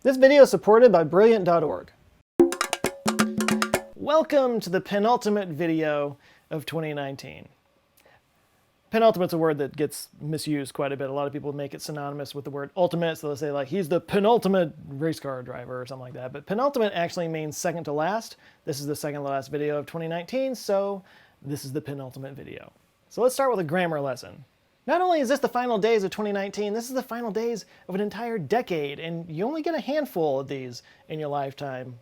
This video is supported by Brilliant.org. Welcome to the penultimate video of 2019. Penultimate's a word that gets misused quite a bit. A lot of people make it synonymous with the word ultimate, so they'll say like, he's the penultimate race car driver or something like that. But penultimate actually means second to last. This is the second to last video of 2019, so this is the penultimate video. So let's start with a grammar lesson. Not only is this the final days of 2019, this is the final days of an entire decade, and you only get a handful of these in your lifetime.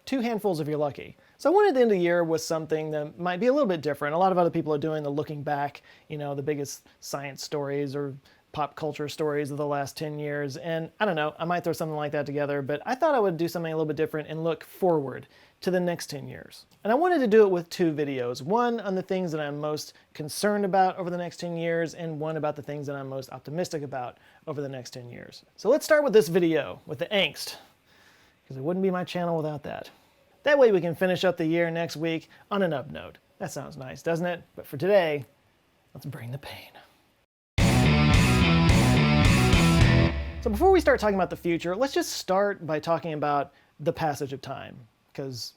2 handfuls if you're lucky. So I wanted to end the year with something that might be a little bit different. A lot of other people are doing the looking back, the biggest science stories or pop culture stories of the last 10 years. And I don't know, I might throw something like that together, but I thought I would do something a little bit different and look forward to the next 10 years. And I wanted to do it with 2 videos. One on the things that I'm most concerned about over the next 10 years, and one about the things that I'm most optimistic about over the next 10 years. So let's start with this video, with the angst, because it wouldn't be my channel without that. That way we can finish up the year next week on an up note. That sounds nice, doesn't it? But for today, let's bring the pain. So before we start talking about the future, let's just start by talking about the passage of time, because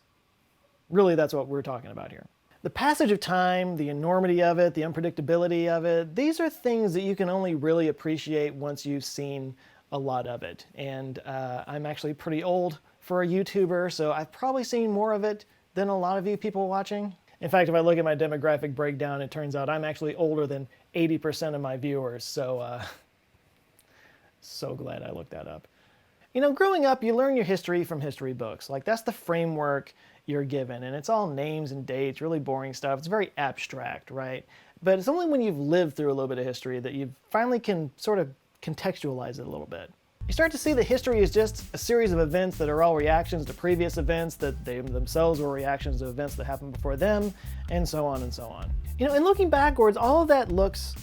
really that's what we're talking about here. The passage of time, the enormity of it, the unpredictability of it, these are things that you can only really appreciate once you've seen a lot of it. And I'm actually pretty old for a YouTuber, so I've probably seen more of it than a lot of you people watching. In fact, if I look at my demographic breakdown, it turns out I'm actually older than 80% of my viewers, so so glad I looked that up. Growing up, you learn your history from history books. Like, that's the framework you're given, and it's all names and dates, really boring stuff. It's very abstract, right? But it's only when you've lived through a little bit of history that you finally can sort of contextualize it a little bit. You start to see that history is just a series of events that are all reactions to previous events, that they themselves were reactions to events that happened before them, and so on and so on. And looking backwards, all of that looks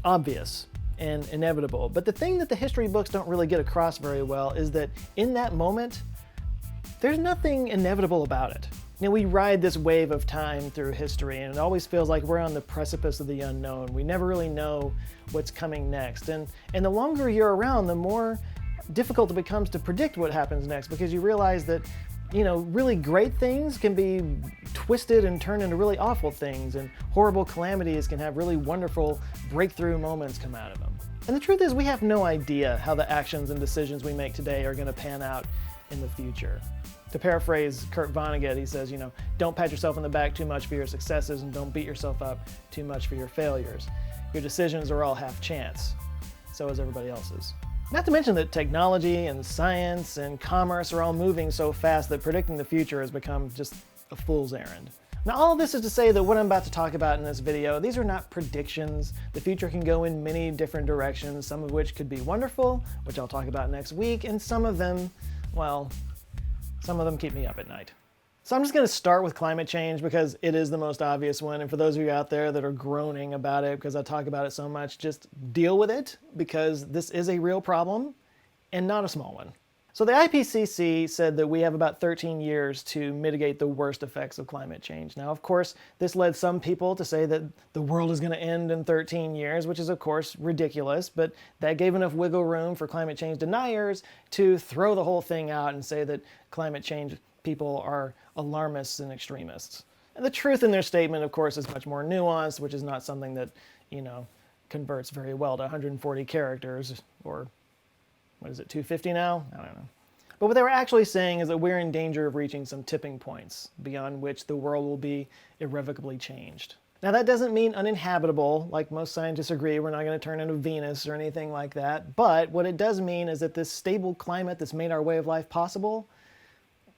obvious and inevitable. But the thing that the history books don't really get across very well is that in that moment, there's nothing inevitable about it. We ride this wave of time through history, and it always feels like we're on the precipice of the unknown. We never really know what's coming next. And the longer you're around, the more difficult it becomes to predict what happens next, because you realize that, really great things can be twisted and turned into really awful things, and horrible calamities can have really wonderful breakthrough moments come out of them. And the truth is, we have no idea how the actions and decisions we make today are going to pan out in the future. To paraphrase Kurt Vonnegut, he says, don't pat yourself on the back too much for your successes, and don't beat yourself up too much for your failures. Your decisions are all half chance. So is everybody else's. Not to mention that technology and science and commerce are all moving so fast that predicting the future has become just a fool's errand. Now, all of this is to say that what I'm about to talk about in this video, these are not predictions. The future can go in many different directions, some of which could be wonderful, which I'll talk about next week, and some of them, well, some of them keep me up at night. So I'm just going to start with climate change because it is the most obvious one. And for those of you out there that are groaning about it because I talk about it so much, just deal with it, because this is a real problem and not a small one. So the IPCC said that we have about 13 years to mitigate the worst effects of climate change. Now, of course, this led some people to say that the world is going to end in 13 years, which is, of course, ridiculous. But that gave enough wiggle room for climate change deniers to throw the whole thing out and say that climate change people are alarmists and extremists. And the truth in their statement, of course, is much more nuanced, which is not something that, converts very well to 140 characters, or what is it, 250 now? I don't know. But what they were actually saying is that we're in danger of reaching some tipping points beyond which the world will be irrevocably changed. Now, that doesn't mean uninhabitable. Like most scientists agree, we're not going to turn into Venus or anything like that. But what it does mean is that this stable climate that's made our way of life possible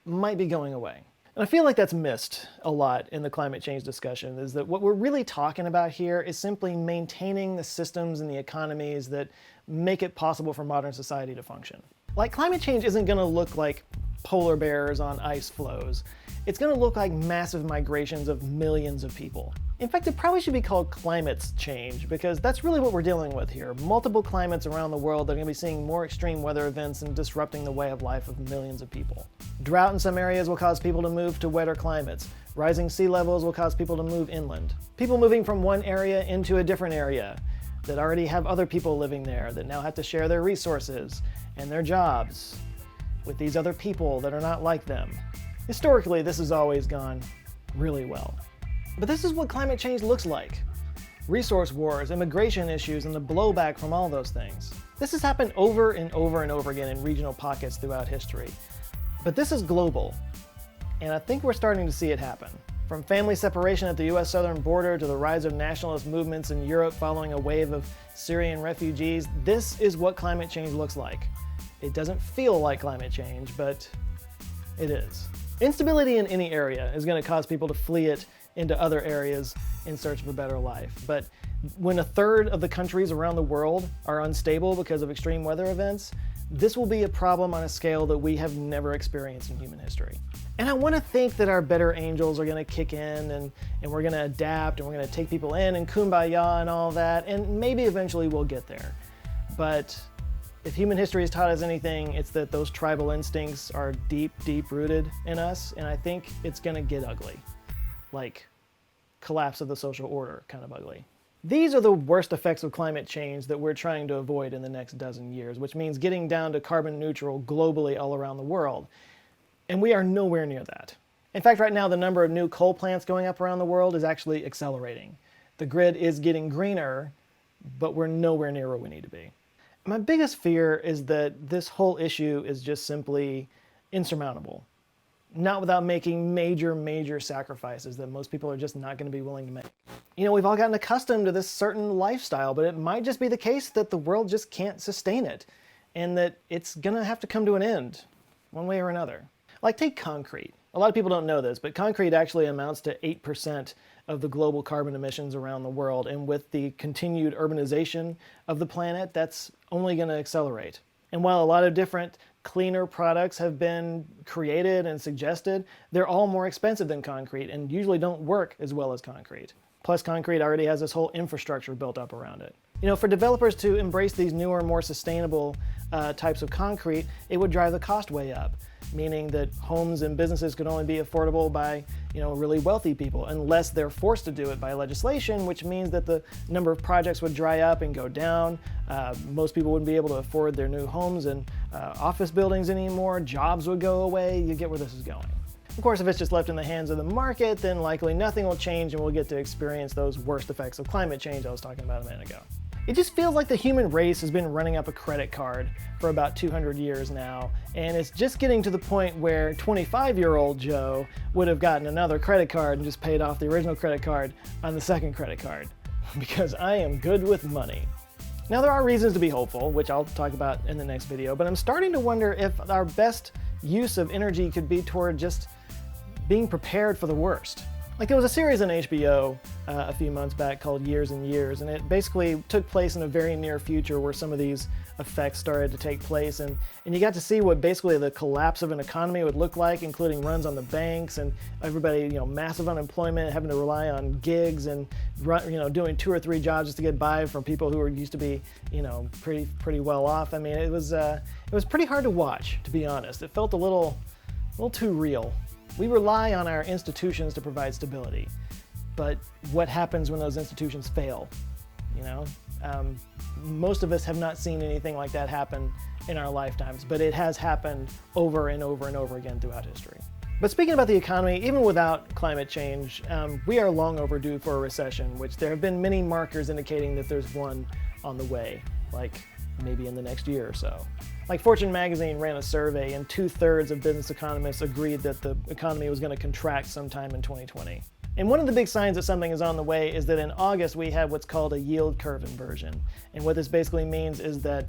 might be going away. And I feel like that's missed a lot in the climate change discussion, is that what we're really talking about here is simply maintaining the systems and the economies that make it possible for modern society to function. Like, climate change isn't going to look like polar bears on ice floes. It's going to look like massive migrations of millions of people. In fact, it probably should be called climate change, because that's really what we're dealing with here. Multiple climates around the world that are going to be seeing more extreme weather events and disrupting the way of life of millions of people. Drought in some areas will cause people to move to wetter climates. Rising sea levels will cause people to move inland. People moving from one area into a different area that already have other people living there that now have to share their resources and their jobs with these other people that are not like them. Historically, this has always gone really well. But this is what climate change looks like. Resource wars, immigration issues, and the blowback from all those things. This has happened over and over and over again in regional pockets throughout history. But this is global, and I think we're starting to see it happen. From family separation at the US southern border to the rise of nationalist movements in Europe following a wave of Syrian refugees, this is what climate change looks like. It doesn't feel like climate change, but it is. Instability in any area is going to cause people to flee it into other areas in search of a better life. But when a third of the countries around the world are unstable because of extreme weather events, this will be a problem on a scale that we have never experienced in human history. And I want to think that our better angels are going to kick in and we're going to adapt and we're going to take people in and kumbaya and all that, and maybe eventually we'll get there. But if human history has taught us anything, it's that those tribal instincts are deep, deep rooted in us, and I think it's going to get ugly. Like collapse of the social order kind of ugly. These are the worst effects of climate change that we're trying to avoid in the next dozen years, which means getting down to carbon neutral globally all around the world. And we are nowhere near that. In fact, right now, the number of new coal plants going up around the world is actually accelerating. The grid is getting greener, but we're nowhere near where we need to be. My biggest fear is that this whole issue is just simply insurmountable. Not without making major, major sacrifices that most people are just not going to be willing to make. You know, we've all gotten accustomed to this certain lifestyle, but it might just be the case that the world just can't sustain it, and that it's going to have to come to an end, one way or another. Like, take concrete. A lot of people don't know this, but concrete actually amounts to 8% of the global carbon emissions around the world, and with the continued urbanization of the planet, that's only going to accelerate. And while a lot of different cleaner products have been created and suggested, they're all more expensive than concrete and usually don't work as well as concrete. Plus, concrete already has this whole infrastructure built up around it. You know, for developers to embrace these newer, more sustainable types of concrete, it would drive the cost way up, meaning that homes and businesses could only be affordable by, really wealthy people, unless they're forced to do it by legislation, which means that the number of projects would dry up and go down. Most people wouldn't be able to afford their new homes and office buildings anymore. Jobs would go away. You get where this is going. Of course, if it's just left in the hands of the market, then likely nothing will change and we'll get to experience those worst effects of climate change I was talking about a minute ago. It just feels like the human race has been running up a credit card for about 200 years now, and it's just getting to the point where 25-year-old Joe would have gotten another credit card and just paid off the original credit card on the second credit card, because I am good with money. Now, there are reasons to be hopeful, which I'll talk about in the next video, but I'm starting to wonder if our best use of energy could be toward just being prepared for the worst. Like, there was a series on HBO a few months back called Years and Years, and it basically took place in a very near future where some of these effects started to take place, and you got to see what basically the collapse of an economy would look like, including runs on the banks and everybody, massive unemployment, having to rely on gigs and doing 2 or 3 jobs just to get by from people who were used to be, pretty well off. I mean, it was pretty hard to watch, to be honest. It felt a little too real. We rely on our institutions to provide stability, but what happens when those institutions fail? Most of us have not seen anything like that happen in our lifetimes, but it has happened over and over and over again throughout history. But speaking about the economy, even without climate change, we are long overdue for a recession, which there have been many markers indicating that there's one on the way, like maybe in the next year or so. Like, Fortune magazine ran a survey, and 2/3 of business economists agreed that the economy was going to contract sometime in 2020. And one of the big signs that something is on the way is that in August we had what's called a yield curve inversion. And what this basically means is that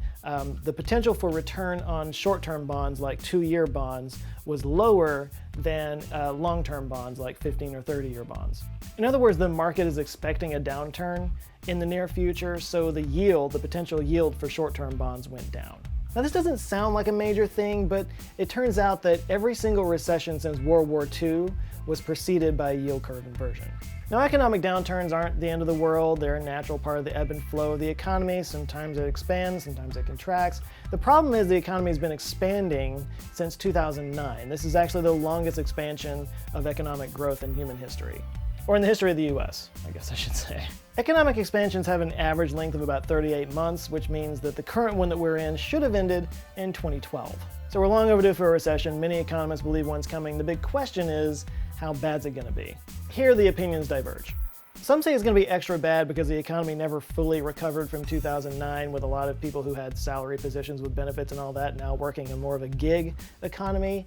the potential for return on short-term bonds like 2-year bonds was lower than long-term bonds like 15 or 30-year bonds. In other words, the market is expecting a downturn in the near future, so the potential yield for short-term bonds went down. Now, this doesn't sound like a major thing, but it turns out that every single recession since World War II was preceded by a yield curve inversion. Now, economic downturns aren't the end of the world. They're a natural part of the ebb and flow of the economy. Sometimes it expands, sometimes it contracts. The problem is the economy has been expanding since 2009. This is actually the longest expansion of economic growth in human history. Or in the history of the US, I guess I should say. Economic expansions have an average length of about 38 months, which means that the current one that we're in should have ended in 2012. So we're long overdue for a recession. Many economists believe one's coming. The big question is, how bad's it going to be? Here the opinions diverge. Some say it's going to be extra bad because the economy never fully recovered from 2009, with a lot of people who had salary positions with benefits and all that now working in more of a gig economy,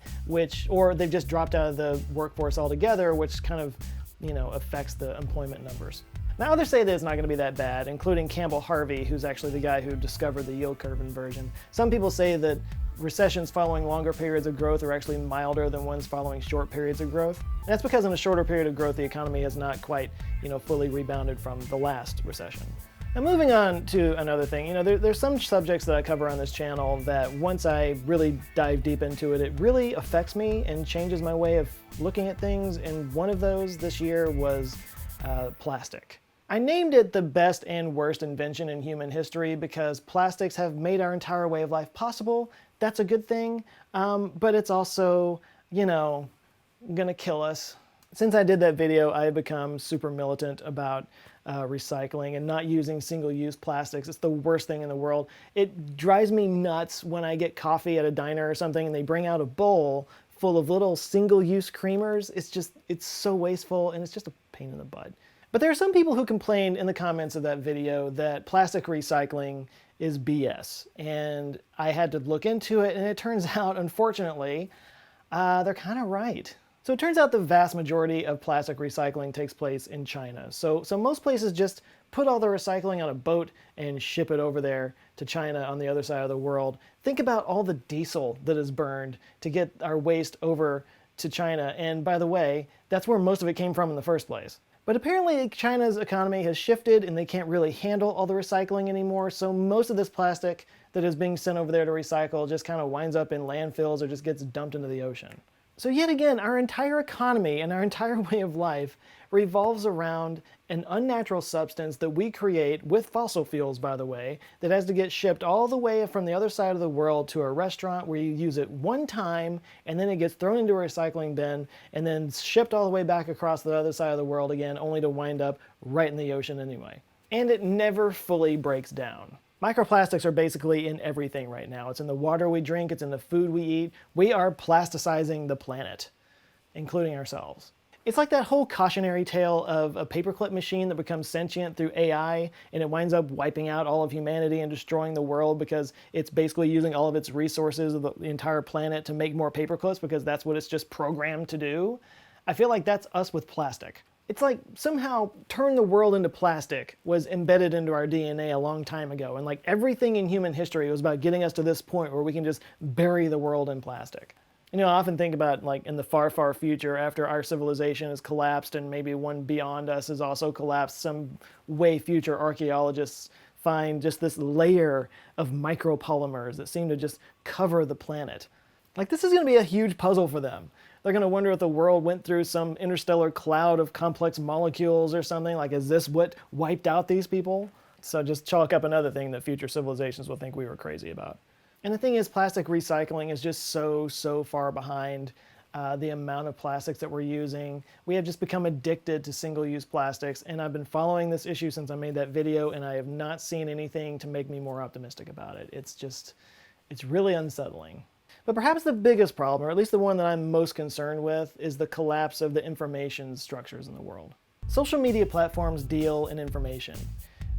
or they've just dropped out of the workforce altogether, which kind of, affects the employment numbers. Now others say that it's not going to be that bad, including Campbell Harvey, who's actually the guy who discovered the yield curve inversion. Some people say that recessions following longer periods of growth are actually milder than ones following short periods of growth. And that's because in a shorter period of growth, the economy has not quite, fully rebounded from the last recession. Now moving on to another thing, there's some subjects that I cover on this channel that once I really dive deep into it, it really affects me and changes my way of looking at things. And one of those this year was plastic. I named it the best and worst invention in human history because plastics have made our entire way of life possible. That's a good thing, but it's also, gonna kill us. Since I did that video, I have become super militant about recycling and not using single-use plastics. It's the worst thing in the world. It drives me nuts when I get coffee at a diner or something and they bring out a bowl full of little single-use creamers. It's so wasteful and it's just a pain in the butt. But there are some people who complained in the comments of that video that plastic recycling is BS. And I had to look into it, and it turns out, unfortunately, they're kind of right. So it turns out the vast majority of plastic recycling takes place in China. So most places just put all the recycling on a boat and ship it over there to China on the other side of the world. Think about all the diesel that is burned to get our waste over to China. And by the way, that's where most of it came from in the first place. But apparently China's economy has shifted and they can't really handle all the recycling anymore. So most of this plastic that is being sent over there to recycle just kind of winds up in landfills or just gets dumped into the ocean. So yet again, our entire economy and our entire way of life revolves around an unnatural substance that we create with fossil fuels, by the way, that has to get shipped all the way from the other side of the world to a restaurant where you use it one time and then it gets thrown into a recycling bin and then shipped all the way back across the other side of the world again, only to wind up right in the ocean anyway. And it never fully breaks down. Microplastics are basically in everything right now. It's in the water we drink, it's in the food we eat. We are plasticizing the planet, including ourselves. It's like that whole cautionary tale of a paperclip machine that becomes sentient through AI and it winds up wiping out all of humanity and destroying the world because it's basically using all of its resources of the entire planet to make more paperclips because that's what it's just programmed to do. I feel like that's us with plastic. It's like somehow turn the world into plastic was embedded into our DNA a long time ago. And like everything in human history was about getting us to this point where we can just bury the world in plastic. I often think about like in the far, far future after our civilization has collapsed and maybe one beyond us has also collapsed, some way future archaeologists find just this layer of micropolymers that seem to just cover the planet. Like this is going to be a huge puzzle for them. They're going to wonder if the world went through some interstellar cloud of complex molecules or something. Like, is this what wiped out these people? So just chalk up another thing that future civilizations will think we were crazy about. And the thing is, plastic recycling is just so far behind the amount of plastics that we're using. We have just become addicted to single-use plastics, and I've been following this issue since I made that video, and I have not seen anything to make me more optimistic about it. It's really unsettling. But perhaps the biggest problem, or at least the one that I'm most concerned with, is the collapse of the information structures in the world. Social media platforms deal in information.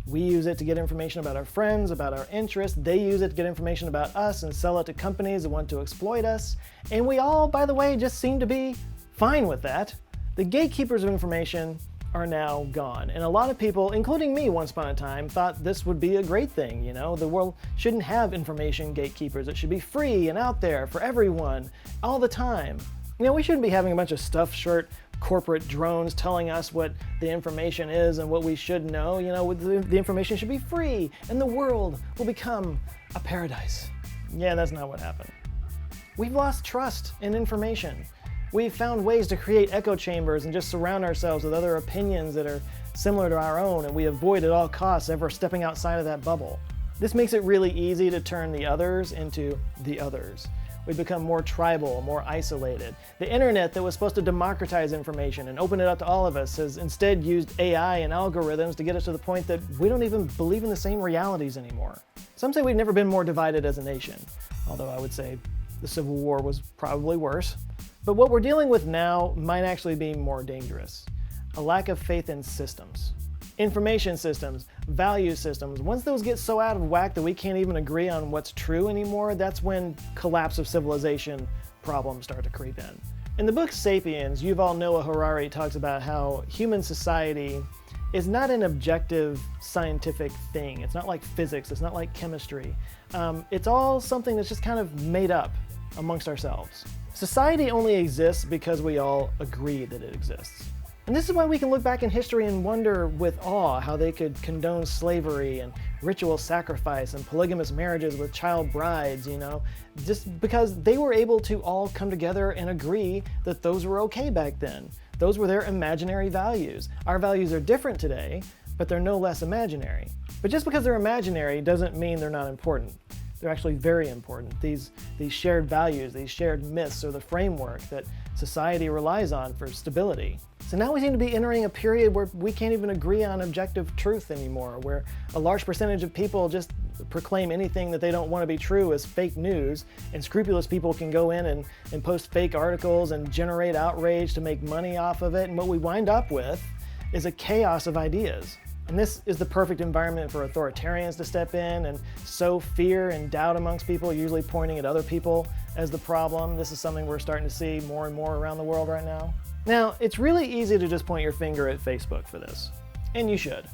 We use it to get information about our friends, about our interests. They use it to get information about us and sell it to companies that want to exploit us. And we all, by the way, just seem to be fine with that. The gatekeepers of information are now gone. And a lot of people, including me once upon a time, thought this would be a great thing. The world shouldn't have information gatekeepers. It should be free and out there for everyone, all the time. We shouldn't be having a bunch of stuffed shirt corporate drones telling us what the information is and what we should know. The information should be free and the world will become a paradise. Yeah, that's not what happened. We've lost trust in information. We've found ways to create echo chambers and just surround ourselves with other opinions that are similar to our own, and we avoid at all costs ever stepping outside of that bubble. This makes it really easy to turn the others into the others. We've become more tribal, more isolated. The internet that was supposed to democratize information and open it up to all of us has instead used AI and algorithms to get us to the point that we don't even believe in the same realities anymore. Some say we've never been more divided as a nation, although I would say The Civil War was probably worse. But what we're dealing with now might actually be more dangerous. A lack of faith in systems. Information systems, value systems, once those get so out of whack that we can't even agree on what's true anymore, that's when collapse of civilization problems start to creep in. In the book Sapiens, Yuval Noah Harari talks about how human society is not an objective scientific thing. It's not like physics, it's not like chemistry. It's all something that's just kind of made up amongst ourselves. Society only exists because we all agree that it exists. And this is why we can look back in history and wonder with awe how they could condone slavery and ritual sacrifice and polygamous marriages with child brides, just because they were able to all come together and agree that those were okay back then. Those were their imaginary values. Our values are different today, but they're no less imaginary. But just because they're imaginary doesn't mean they're not important. They're actually very important. These shared values, these shared myths are the framework that society relies on for stability. So now we seem to be entering a period where we can't even agree on objective truth anymore, where a large percentage of people just proclaim anything that they don't want to be true as fake news, and scrupulous people can go in and post fake articles and generate outrage to make money off of it, and what we wind up with is a chaos of ideas. And this is the perfect environment for authoritarians to step in and sow fear and doubt amongst people, usually pointing at other people as the problem. This is something we're starting to see more and more around the world right now. Now, it's really easy to just point your finger at Facebook for this, and you should.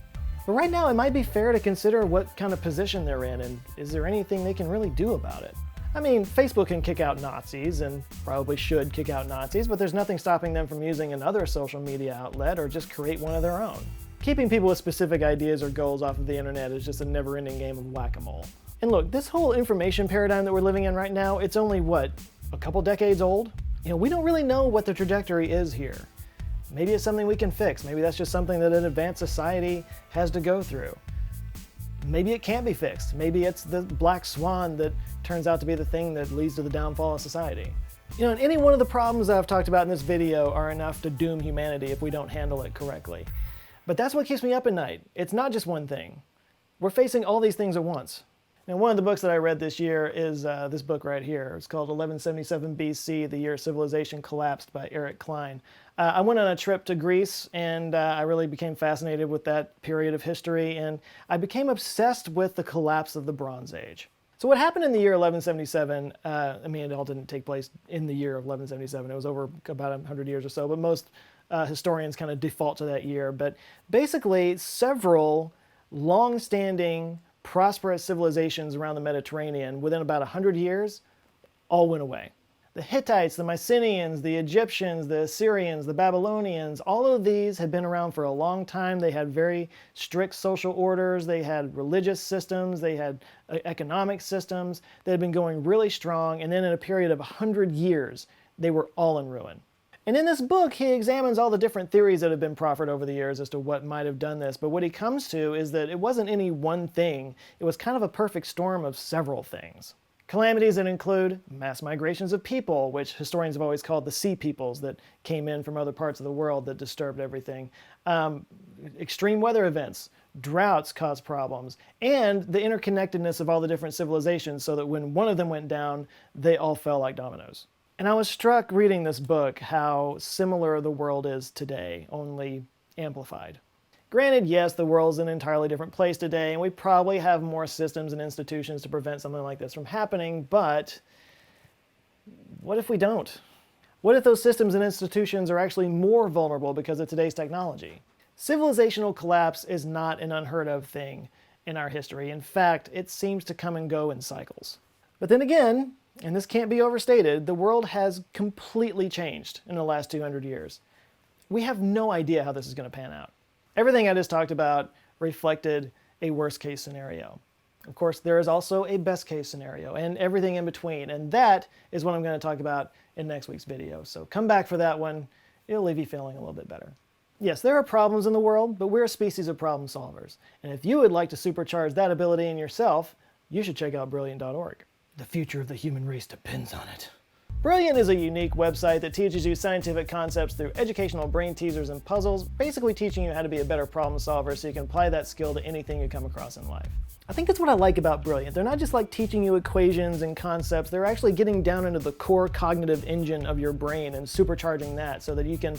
But right now, it might be fair to consider what kind of position they're in, and is there anything they can really do about it? I mean, Facebook can kick out Nazis, and probably should kick out Nazis, but there's nothing stopping them from using another social media outlet or just create one of their own. Keeping people with specific ideas or goals off of the internet is just a never-ending game of whack-a-mole. And look, this whole information paradigm that we're living in right now, it's only, a couple decades old? We don't really know what the trajectory is here. Maybe it's something we can fix. Maybe that's just something that an advanced society has to go through. Maybe it can't be fixed. Maybe it's the black swan that turns out to be the thing that leads to the downfall of society. And any one of the problems that I've talked about in this video are enough to doom humanity if we don't handle it correctly. But that's what keeps me up at night. It's not just one thing. We're facing all these things at once. Now, one of the books that I read this year is this book right here. It's called 1177 BC, The Year Civilization Collapsed by Eric Klein. I went on a trip to Greece, and I really became fascinated with that period of history, and I became obsessed with the collapse of the Bronze Age. So what happened in the year 1177, it all didn't take place in the year of 1177. It was over about 100 years or so, but most historians kind of default to that year. But basically, several long-standing, prosperous civilizations around the Mediterranean, within about 100 years, all went away. The Hittites, the Mycenaeans, the Egyptians, the Assyrians, the Babylonians, all of these had been around for a long time. They had very strict social orders, they had religious systems, they had economic systems. They had been going really strong, and then in a period of 100 years, they were all in ruin. And in this book, he examines all the different theories that have been proffered over the years as to what might have done this. But what he comes to is that it wasn't any one thing. It was kind of a perfect storm of several things. Calamities that include mass migrations of people, which historians have always called the sea peoples that came in from other parts of the world that disturbed everything. Extreme weather events, droughts caused problems, and the interconnectedness of all the different civilizations so that when one of them went down, they all fell like dominoes. And I was struck reading this book how similar the world is today, only amplified. Granted, yes, the world's an entirely different place today, and we probably have more systems and institutions to prevent something like this from happening, but what if we don't? What if those systems and institutions are actually more vulnerable because of today's technology? Civilizational collapse is not an unheard of thing in our history. In fact, it seems to come and go in cycles. But then again, and this can't be overstated, the world has completely changed in the last 200 years. We have no idea how this is going to pan out. Everything I just talked about reflected a worst-case scenario. Of course, there is also a best-case scenario and everything in between, and that is what I'm going to talk about in next week's video. So come back for that one. It'll leave you feeling a little bit better. Yes, there are problems in the world, but we're a species of problem solvers. And if you would like to supercharge that ability in yourself, you should check out Brilliant.org. The future of the human race depends on it. Brilliant is a unique website that teaches you scientific concepts through educational brain teasers and puzzles, basically teaching you how to be a better problem solver so you can apply that skill to anything you come across in life. I think that's what I like about Brilliant. They're not just like teaching you equations and concepts, they're actually getting down into the core cognitive engine of your brain and supercharging that so that you can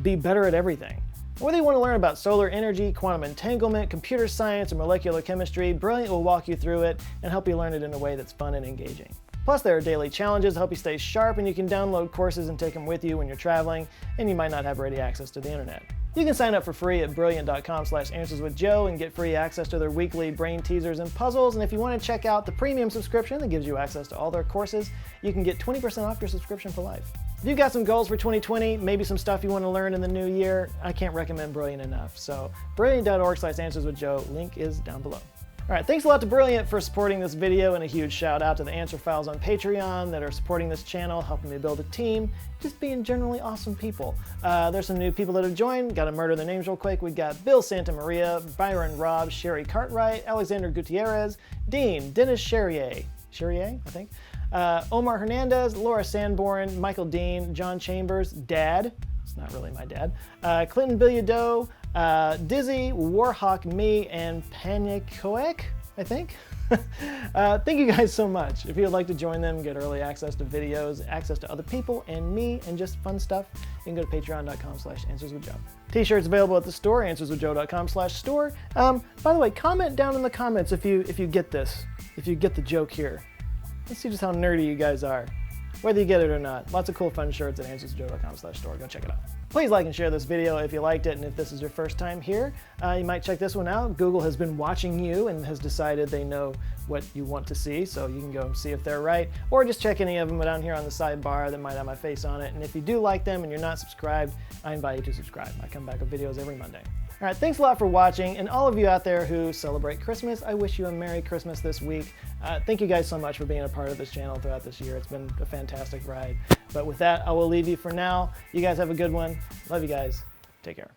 be better at everything. Whether you want to learn about solar energy, quantum entanglement, computer science, or molecular chemistry, Brilliant will walk you through it and help you learn it in a way that's fun and engaging. Plus, there are daily challenges to help you stay sharp, and you can download courses and take them with you when you're traveling, and you might not have ready access to the internet. You can sign up for free at brilliant.com/answerswithjoe and get free access to their weekly brain teasers and puzzles. And if you want to check out the premium subscription that gives you access to all their courses, you can get 20% off your subscription for life. If you've got some goals for 2020, maybe some stuff you want to learn in the new year, I can't recommend Brilliant enough. So brilliant.org/answerswithjoe, link is down below. All right, thanks a lot to Brilliant for supporting this video, and a huge shout out to the Answer Files on Patreon that are supporting this channel, helping me build a team, just being generally awesome people. There's some new people that have joined. Got to murder their names real quick. We got Bill Santamaria, Byron Robb, Sherry Cartwright, Alexander Gutierrez, Dean, Dennis Cherrier, I think, Omar Hernandez, Laura Sanborn, Michael Dean, John Chambers, Dad, it's not really my dad, Clinton Bilyado, Dizzy, Warhawk, me, and Panikoek, I think. Thank you guys so much. If you'd like to join them, get early access to videos, access to other people and me, and just fun stuff, you can go to patreon.com/answerswithjoe. T-shirts available at the store, answerswithjoe.com/store. By the way, comment down in the comments if you get this, if you get the joke here. Let's see just how nerdy you guys are, whether you get it or not. Lots of cool fun shirts at answerswithjoe.com/store. Go check it out. Please like and share this video if you liked it, and if this is your first time here, you might check this one out. Google has been watching you and has decided they know what you want to see, so you can go see if they're right, or just check any of them down here on the sidebar that might have my face on it. And if you do like them and you're not subscribed, I invite you to subscribe. I come back with videos every Monday. All right, thanks a lot for watching, and all of you out there who celebrate Christmas, I wish you a Merry Christmas this week. Thank you guys so much for being a part of this channel throughout this year. It's been a fantastic ride. But with that, I will leave you for now. You guys have a good one. Love you guys. Take care.